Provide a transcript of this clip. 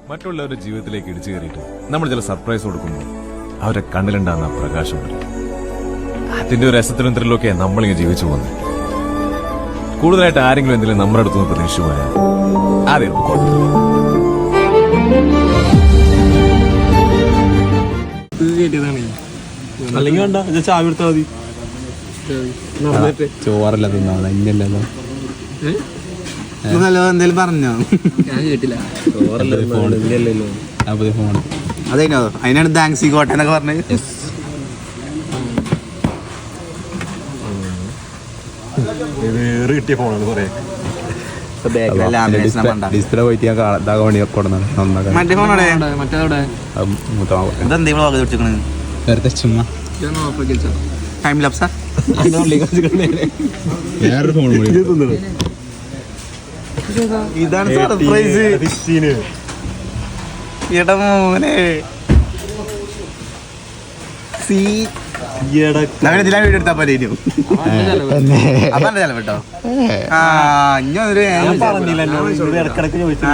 മറ്റുള്ളവരുടെ ജീവിതത്തിലേക്ക് ഇടിച്ചു കയറിയിട്ട് നമ്മൾ ചില സർപ്രൈസ് കൊടുക്കുമ്പോൾ അവരെ കണ്ണിലുണ്ടാകുന്ന പ്രകാശമുണ്ട്. അതിന്റെ ഒരു രസത്തിലും ത്രില്ലൊക്കെ നമ്മളിങ്ങനെ ജീവിച്ചു പോകുന്നത്. കൂടുതലായിട്ട് ആരെങ്കിലും എന്തെങ്കിലും നമ്മുടെ അടുത്തുനിന്ന് പ്രതീക്ഷിച്ചു പോയാൽ ആദ്യം അല്ലെങ്കിൽ വേണ്ട ചാവി എടുത്താൽ മതി. ചോറല്ല തിന്നാ ഇന്നല്ലോ എന്തേലും പറഞ്ഞോ? ഞാൻ കേട്ടില്ല. ഫോൺ അതേനോ അതിനാണ് ദാങ്സി കോട്ട എന്നൊക്കെ പറഞ്ഞത്. വേറെ കിട്ടിയ ഫോണാണ് പറയാ. ഡിസ്പ്ലേ പോയിട്ട് ഞാൻ ഇതാകാൻ വേണ്ടി കൊടുക്കുന്നത് മറ്റേ ഫോണോടെ മറ്റേതവിടെ ഇതെന്തെങ്കിലും വെറുതെ ചുമ്മാ ടൈം ലാപ്സാ. വേറൊരു ഫോൺ ഇതാണ് സർപ്രൈസ്. എടാ മോനെ വീഡിയോ എടുത്താ പോലെ അപ്പൊ ചെലവട്ടോ. ആ ഇനി പറഞ്ഞില്ല ഇടക്കിടക്ക് ചോദിച്ചു.